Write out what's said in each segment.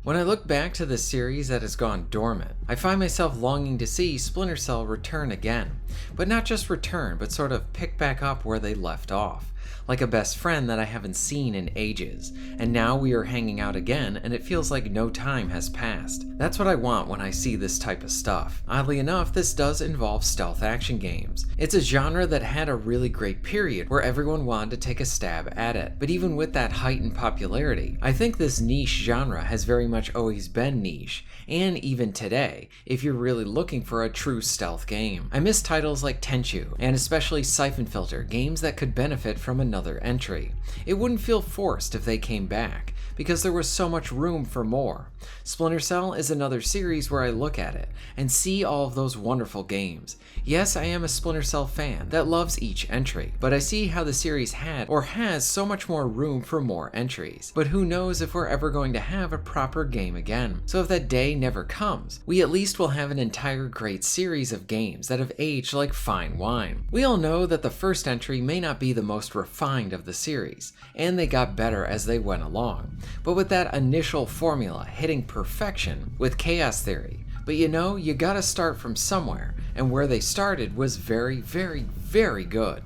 When I look back to the series that has gone dormant, I find myself longing to see Splinter Cell return again. But not just return, but sort of pick back up where they left off. Like a best friend that I haven't seen in ages, and now we are hanging out again and it feels like no time has passed. That's what I want when I see this type of stuff. Oddly enough, this does involve stealth action games. It's a genre that had a really great period where everyone wanted to take a stab at it, but even with that heightened popularity, I think this niche genre has very much always been niche, and even today, if you're really looking for a true stealth game. I miss titles like Tenchu, and especially Siphon Filter, games that could benefit from another entry. It wouldn't feel forced if they came back, because there was so much room for more. Splinter Cell is another series where I look at it and see all of those wonderful games. Yes, I am a Splinter Cell fan that loves each entry, but I see how the series had or has so much more room for more entries. But who knows if we're ever going to have a proper game again. So if that day never comes, we at least will have an entire great series of games that have aged like fine wine. We all know that the first entry may not be the most refined of the series, and they got better as they went along. But with that initial formula hitting perfection with Chaos Theory, but you know, you gotta start from somewhere, and where they started was very, very, very good.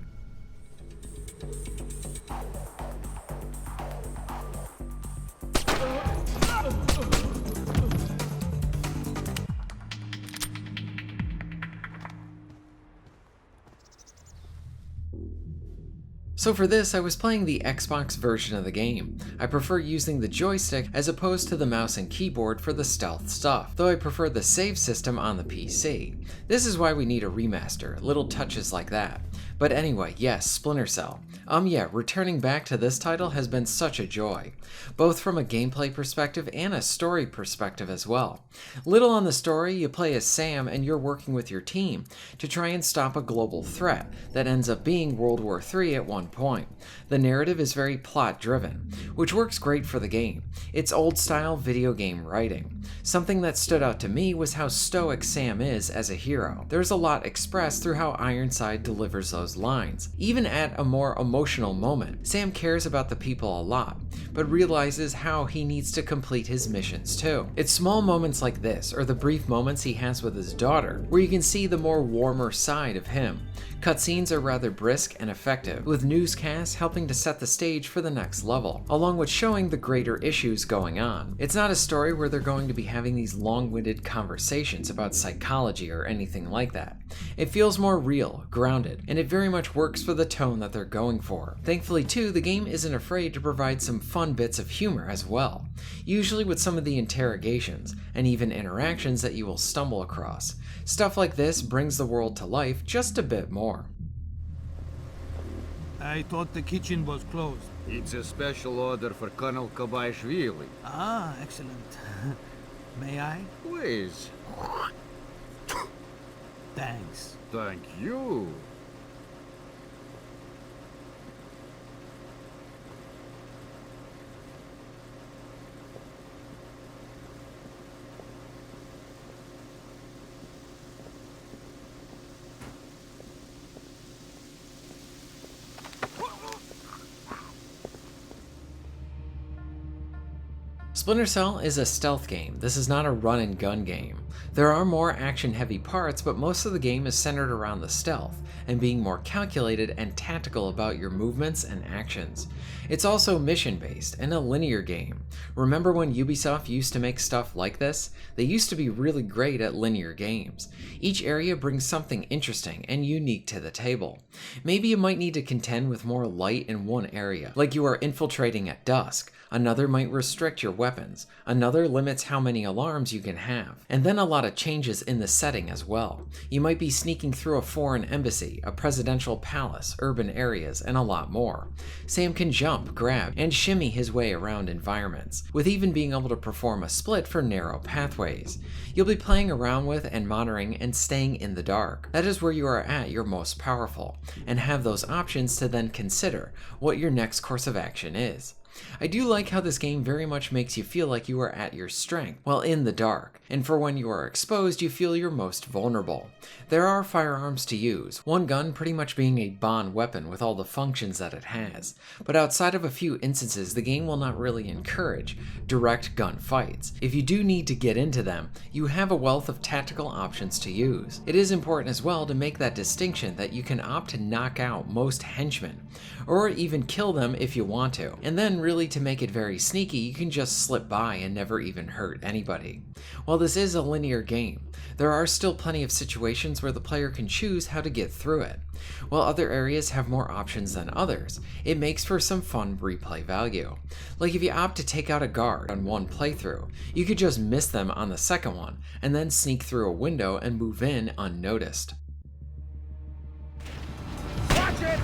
So for this, I was playing the Xbox version of the game. I prefer using the joystick as opposed to the mouse and keyboard for the stealth stuff, though I prefer the save system on the PC. This is why we need a remaster, little touches like that. But anyway, yes, Splinter Cell. Returning back to this title has been such a joy, both from a gameplay perspective and a story perspective as well. Little on the story, you play as Sam and you're working with your team to try and stop a global threat that ends up being World War III at one point. The narrative is very plot driven, which works great for the game. It's old style video game writing. Something that stood out to me was how stoic Sam is as a hero. There's a lot expressed through how Ironside delivers those lines. Even at a more emotional moment, Sam cares about the people a lot, but realizes how he needs to complete his missions too. It's small moments like this, or the brief moments he has with his daughter, where you can see the more warmer side of him. Cutscenes are rather brisk and effective, with newscasts helping to set the stage for the next level, along with showing the greater issues going on. It's not a story where they're going to be having these long-winded conversations about psychology or anything like that. It feels more real, grounded, and it very much works for the tone that they're going for. Thankfully too, the game isn't afraid to provide some fun bits of humor as well, usually with some of the interrogations and even interactions that you will stumble across. Stuff like this brings the world to life just a bit more. I thought the kitchen was closed. It's a special order for Colonel Kobaishvili. Ah, excellent. May I? Please. Thanks. Thank you. Splinter Cell is a stealth game. This is not a run and gun game. There are more action heavy parts, but most of the game is centered around the stealth and being more calculated and tactical about your movements and actions. It's also mission based and a linear game. Remember when Ubisoft used to make stuff like this? They used to be really great at linear games. Each area brings something interesting and unique to the table. Maybe you might need to contend with more light in one area, like you are infiltrating at dusk. Another might restrict your weapons, another limits how many alarms you can have, and then a lot of changes in the setting as well. You might be sneaking through a foreign embassy, a presidential palace, urban areas, and a lot more. Sam can jump, grab, and shimmy his way around environments, with even being able to perform a split for narrow pathways. You'll be playing around with and monitoring and staying in the dark. That is where you are at your most powerful, and have those options to then consider what your next course of action is. I do like how this game very much makes you feel like you are at your strength while in the dark, and for when you are exposed you feel you're most vulnerable. There are firearms to use, one gun pretty much being a Bond weapon with all the functions that it has, but outside of a few instances the game will not really encourage direct gun fights. If you do need to get into them, you have a wealth of tactical options to use. It is important as well to make that distinction that you can opt to knock out most henchmen, or even kill them if you want to, and then really to make it very sneaky you can just slip by and never even hurt anybody. While this is a linear game, there are still plenty of situations where the player can choose how to get through it. While other areas have more options than others, it makes for some fun replay value. Like if you opt to take out a guard on one playthrough, you could just miss them on the second one, and then sneak through a window and move in unnoticed. Watch it!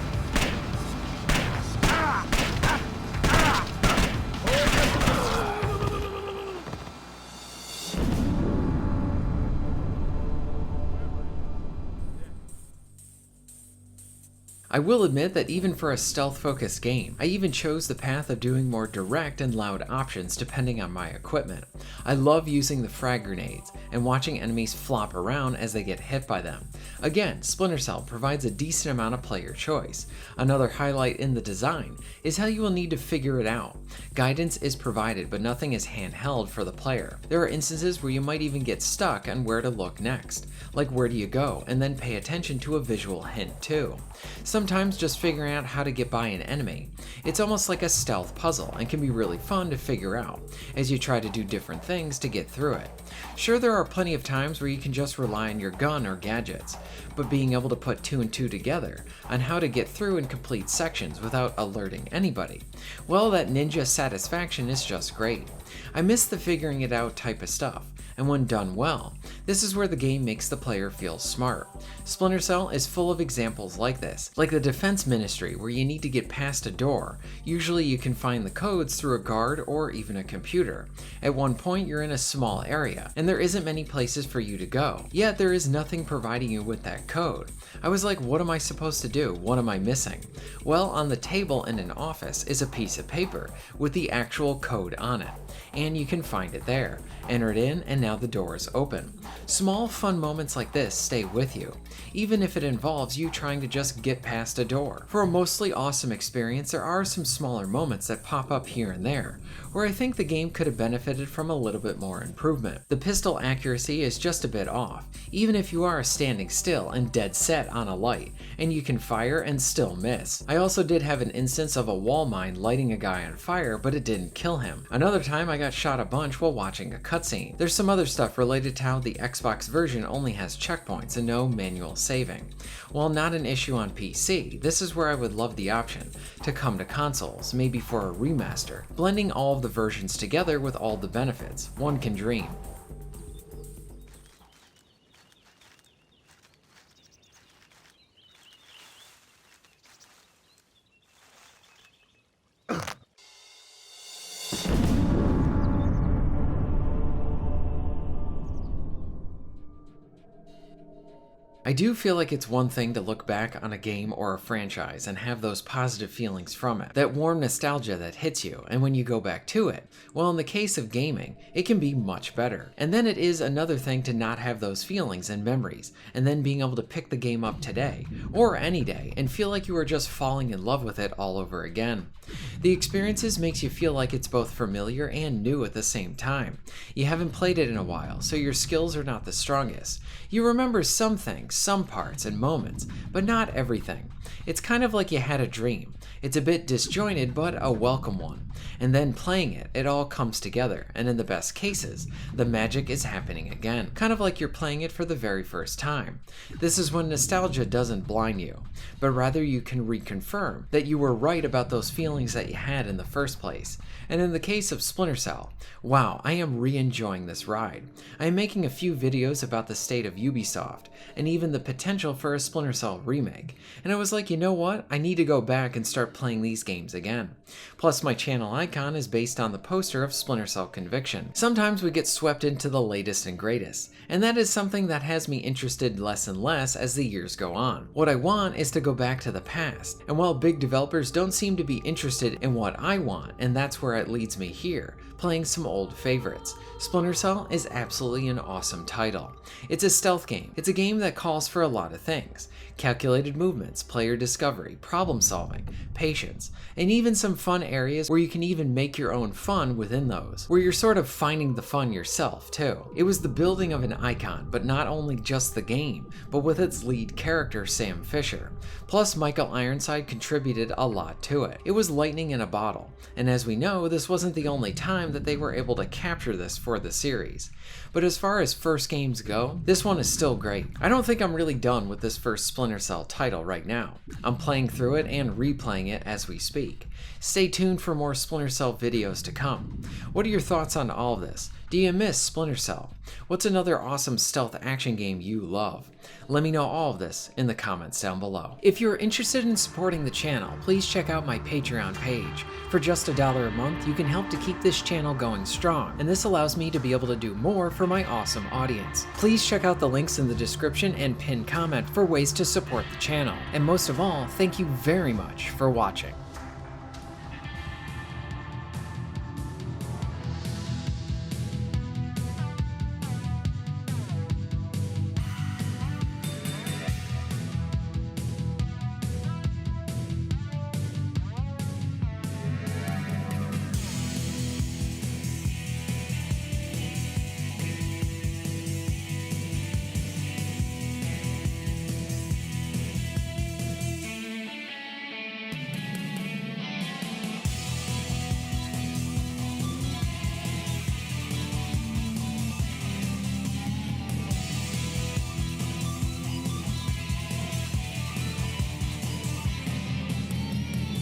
I will admit that even for a stealth-focused game, I even chose the path of doing more direct and loud options depending on my equipment. I love using the frag grenades and watching enemies flop around as they get hit by them. Again, Splinter Cell provides a decent amount of player choice. Another highlight in the design is how you will need to figure it out. Guidance is provided, but nothing is handheld for the player. There are instances where you might even get stuck on where to look next, like where do you go, and then pay attention to a visual hint too. Sometimes just figuring out how to get by an enemy. It's almost like a stealth puzzle and can be really fun to figure out as you try to do different things to get through it. Sure, there are plenty of times where you can just rely on your gun or gadgets, but being able to put two and two together on how to get through and complete sections without alerting anybody, well, that ninja satisfaction is just great. I miss the figuring it out type of stuff, and when done well, this is where the game makes the player feel smart. Splinter Cell is full of examples like this, like the defense ministry where you need to get past a door. Usually you can find the codes through a guard or even a computer. At one point you're in a small area, and there isn't many places for you to go, yet there is nothing providing you with that code. I was like, what am I supposed to do? What am I missing? Well, on the table in an office is a piece of paper with the actual code on it, and you can find it there. Enter it in, and now the door is open. Small fun moments like this stay with you, even if it involves you trying to just get past a door. For a mostly awesome experience, there are some smaller moments that pop up here and there, where I think the game could have benefited from a little bit more improvement. The pistol accuracy is just a bit off, even if you are standing still and dead set on a light, and you can fire and still miss. I also did have an instance of a wall mine lighting a guy on fire, but it didn't kill him. Another time I got shot a bunch while watching a cutscene. There's some other stuff related to how the Xbox version only has checkpoints and no manual saving. While not an issue on PC, this is where I would love the option to come to consoles, maybe for a remaster, blending all of the versions together with all the benefits. One can dream. I do feel like it's one thing to look back on a game or a franchise and have those positive feelings from it, that warm nostalgia that hits you, and when you go back to it, well, in the case of gaming, it can be much better. And then it is another thing to not have those feelings and memories, and then being able to pick the game up today, or any day, and feel like you are just falling in love with it all over again. The experiences makes you feel like it's both familiar and new at the same time. You haven't played it in a while, so your skills are not the strongest. You remember some things, some parts and moments, but not everything. It's kind of like you had a dream. It's a bit disjointed, but a welcome one. And then playing it, it all comes together, and in the best cases, the magic is happening again, kind of like you're playing it for the very first time. This is when nostalgia doesn't blind you, but rather you can reconfirm that you were right about those feelings that you had in the first place. And in the case of Splinter Cell, wow, I am re-enjoying this ride. I am making a few videos about the state of Ubisoft, and even the potential for a Splinter Cell remake, and I was like, you know what, I need to go back and start start playing these games again. Plus, my channel icon is based on the poster of Splinter Cell Conviction. Sometimes we get swept into the latest and greatest, and that is something that has me interested less and less as the years go on. What I want is to go back to the past, and while big developers don't seem to be interested in what I want, and that's where it leads me here, playing some old favorites. Splinter Cell is absolutely an awesome title. It's a stealth game. It's a game that calls for a lot of things. Calculated movements, player discovery, problem solving, patience, and even some fun areas where you can even make your own fun within those, where you're sort of finding the fun yourself too. It was the building of an icon, but not only just the game, but with its lead character Sam Fisher. Plus Michael Ironside contributed a lot to it. It was lightning in a bottle, and as we know, this wasn't the only time that they were able to capture this for the series. But as far as first games go, this one is still great. I don't think I'm really done with this first Splinter Cell title right now. I'm playing through it and replaying it as we speak. Stay tuned for more Splinter Cell videos to come. What are your thoughts on all of this? Do you miss Splinter Cell? What's another awesome stealth action game you love? Let me know all of this in the comments down below. If you're interested in supporting the channel, please check out my Patreon page. For just $1 a month, you can help to keep this channel going strong, and this allows me to be able to do more for my awesome audience. Please check out the links in the description and pinned comment for ways to support the channel. And most of all, thank you very much for watching.